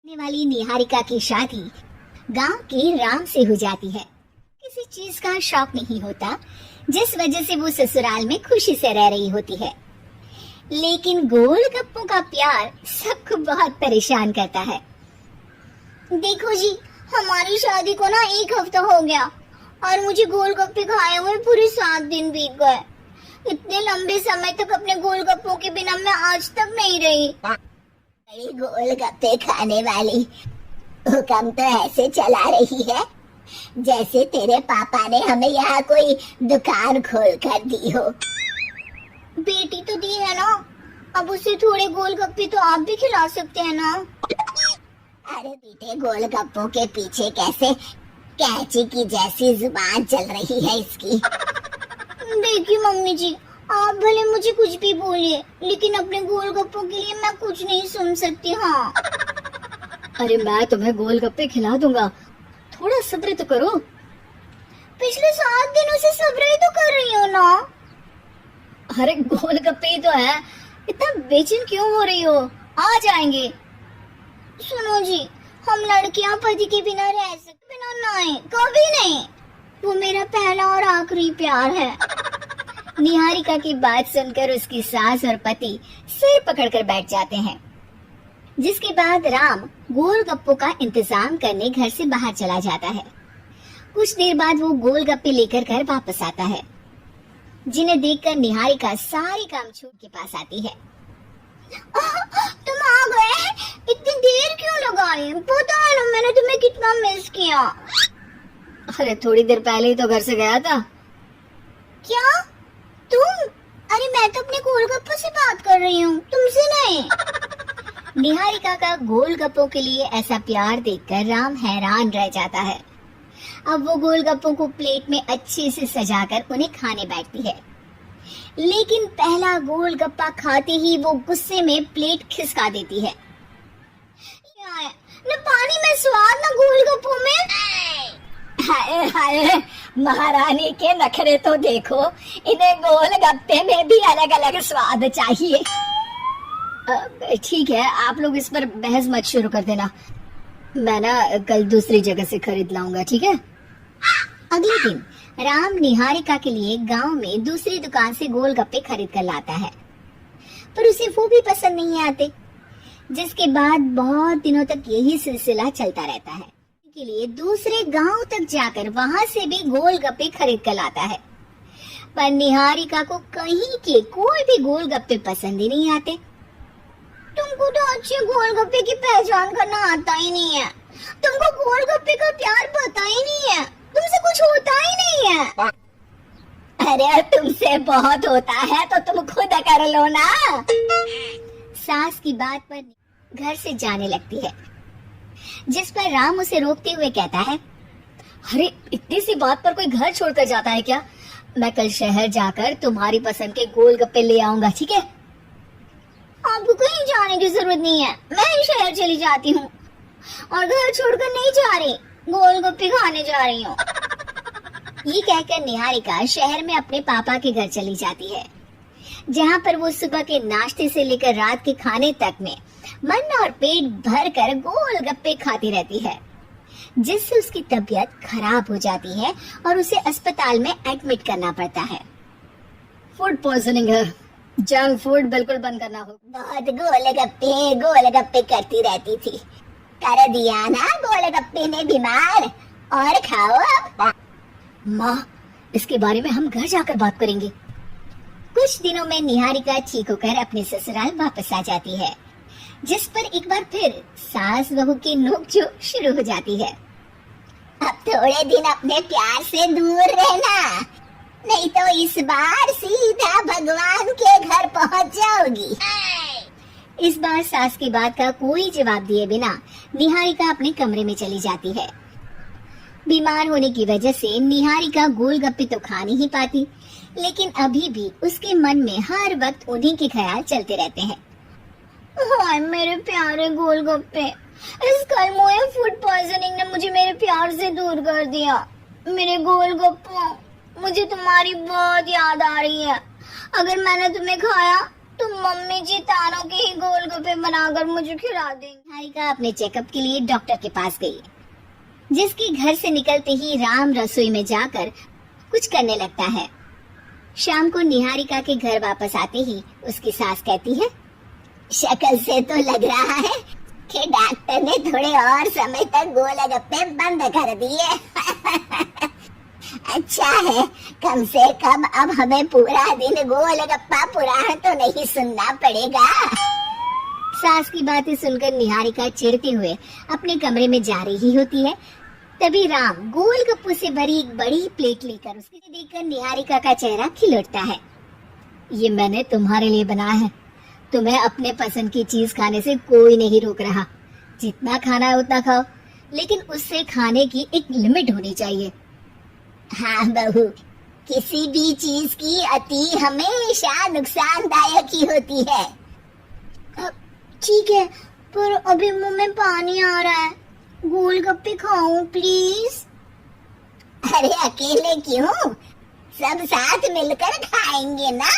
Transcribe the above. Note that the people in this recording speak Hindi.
होने वाली निहारिका की शादी गांव के राम से हो जाती है। किसी चीज का शौक नहीं होता, जिस वजह से वो ससुराल में खुशी से रह रही होती है। लेकिन गोलगप्पों का प्यार सबको बहुत परेशान करता है। देखो जी, हमारी शादी को ना 1 हफ्ता हो गया और मुझे गोलगप्पे खाए हुए पूरे 7 दिन बीत गए। इतने लंबे समय तक अपने गोलगप्पों के बिना मैं आज तक नहीं रही। गोलगप्पे खाने वाली हुक्म तो ऐसे चला रही है जैसे तेरे पापा ने हमें यहाँ कोई दुकान खोल कर दी हो। बेटी तो दी है ना, अब उसे थोड़े गोलगप्पे तो आप भी खिला सकते हैं ना। अरे बेटे, गोलगप्पों के पीछे कैसे कैंची की जैसी जुबान चल रही है इसकी। देखिए मम्मी जी, आप भले मुझे कुछ भी बोलिए, लेकिन अपने गोलगप्पों के लिए मैं कुछ नहीं सुन सकती। हाँ। अरे मैं तुम्हें गोलगप्पे खिला दूंगा, थोड़ा सब्र तो करो। पिछले 7 दिनों से सब्र ही तो कर रही हो ना। अरे गोलगप्पे ही तो है, इतना बेचैन क्यों हो रही हो? आ जाएंगे। सुनो जी, हम लड़कियां पति के बिना रह सकते बिना नहीं, कभी नहीं। वो मेरा पहला और आखिरी प्यार है। निहारिका की बात सुनकर उसकी सास और पति सिर पकड़कर बैठ जाते हैं। जिसके बाद राम गोलगप्पों का इंतजाम करने घर से बाहर चला जाता है। कुछ देर बाद वो गोलगप्पे लेकर घर वापस आता है, जिन्हें देखकर निहारिका सारी काम छोड़ के पास आती है। तुम आ गए? इतनी देर क्यों लगाई? पता है ना मैंने तुम्हें कितना मिस किया। अरे थोड़ी देर पहले ही तो घर से गया था। क्या तुम? अरे मैं तो अपने गोलगप्पों से बात कर रही हूँ, तुमसे नहीं। निहारिका का गोलगप्पों के लिए ऐसा प्यार देखकर राम हैरान रह जाता है। अब वो गोलगप्पों को प्लेट में अच्छे से सजाकर उन्हें खाने बैठती है। लेकिन पहला गोलगप्पा खाते ही वो गुस्से में प्लेट खिसका देती है। न पानी में स्वाद, न गोलगप्पों में। हाय हाय, महारानी के नखरे तो देखो, इन्हें गोलगप्पे में भी अलग अलग स्वाद चाहिए। ठीक है, आप लोग इस पर बहस मत शुरू कर देना, मैं ना कल दूसरी जगह से खरीद लाऊंगा, ठीक है? अगले दिन राम निहारिका के लिए गांव में दूसरी दुकान से गोलगप्पे खरीद कर लाता है, पर उसे वो भी पसंद नहीं आते। जिसके बाद बहुत दिनों तक यही सिलसिला चलता रहता है। के लिए दूसरे गांव तक जाकर वहां से भी गोलगप्पे खरीद कर लाता है, पर निहारिका को कहीं के कोई भी गोलगप्पे पसंद ही नहीं आते। तुमको तो अच्छे गोलगप्पे की पहचान करना आता ही नहीं है। तुमको गोलगप्पे का प्यार पता ही नहीं है, तुमसे कुछ होता ही नहीं है। अरे तुमसे बहुत होता है तो तुम खुद कर लो ना। सास की बात पर घर से जाने लगती है, जिस पर राम उसे रोकते हुए कहता है, अरे इतनी सी बात पर कोई घर छोड़कर जाता है क्या? मैं कल शहर जाकर तुम्हारी पसंद के गोलगप्पे ले आऊंगा, ठीक है? आपको कहीं जाने की जरूरत नहीं है, मैं ही शहर चली जाती हूँ और घर छोड़कर नहीं जा रही, गोलगप्पे खाने जा रही हूँ। ये कहकर निहारिका शहर में अपने पापा के घर चली जाती है, जहाँ पर वो सुबह के नाश्ते से लेकर रात के खाने तक में मन और पेट भर कर गोलगप्पे खाती रहती है, जिससे उसकी तबीयत खराब हो जाती है और उसे अस्पताल में एडमिट करना पड़ता है। फूड पॉइजनिंग है, जंक फूड बिल्कुल बंद करना होगा। बहुत गोलगप्पे करती रहती थी, कर दिया ना गोलगप्पे ने बीमार। और खाओ अब। माँ, इसके बारे में हम घर जाकर बात करेंगे। कुछ दिनों में निहारिका ठीक होकर अपने ससुराल वापस आ जाती है, जिस पर एक बार फिर सास बहू की नोकझोंक शुरू हो जाती है। अब थोड़े दिन अपने प्यार से दूर रहना, नहीं तो इस बार सीधा भगवान के घर पहुंच जाओगी। इस बार सास की बात का कोई जवाब दिए बिना निहारिका अपने कमरे में चली जाती है। बीमार होने की वजह से निहारिका गोलगप्पे तो खा नहीं पाती, लेकिन अभी भी उसके मन में हर वक्त उन्हीं के ख्याल चलते रहते हैं। हाय मेरे प्यारे गोलगप्पे, इस कलमुए फूड पॉइजनिंग ने मुझे मेरे प्यार से दूर कर दिया। मेरे गोलगप्पों, मुझे तुम्हारी बहुत याद आ रही है। अगर मैंने तुम्हें खाया तो मम्मी जी तानों के ही गोलगप्पे बनाकर मुझे खिला देंगे। निहारिका अपने चेकअप के लिए डॉक्टर के पास गई, जिसके घर से निकलते ही राम रसोई में जाकर कुछ करने लगता है। शाम को निहारिका के घर वापस आते ही उसकी सास कहती है, शक्ल से तो लग रहा है कि डॉक्टर ने थोड़े और समय तक गोलगप्पे बंद कर दिए। अच्छा है, कम से कम अब हमें पूरा दिन गोलगप्पा पुराण तो नहीं सुनना पड़ेगा। सास की बातें सुनकर निहारिका चिढ़ते हुए अपने कमरे में जा रही होती है। तभी राम गोलगप्पों से भरी एक बड़ी प्लेट लेकर उसके देखकर निहारिका का चेहरा खिल उठता है। ये मैंने तुम्हारे लिए बनाया है, तुम्हें अपने पसंद की चीज खाने से कोई नहीं रोक रहा। जितना खाना है उतना खाओ, लेकिन उससे खाने की एक लिमिट होनी चाहिए। हाँ बहू, किसी भी चीज की अति हमेशा नुकसानदायक ही होती है। ठीक है, पर अभी मुंह में पानी आ रहा है, गोलगप्पे खाऊं प्लीज। अरे अकेले क्यों, सब साथ मिलकर खाएंगे ना।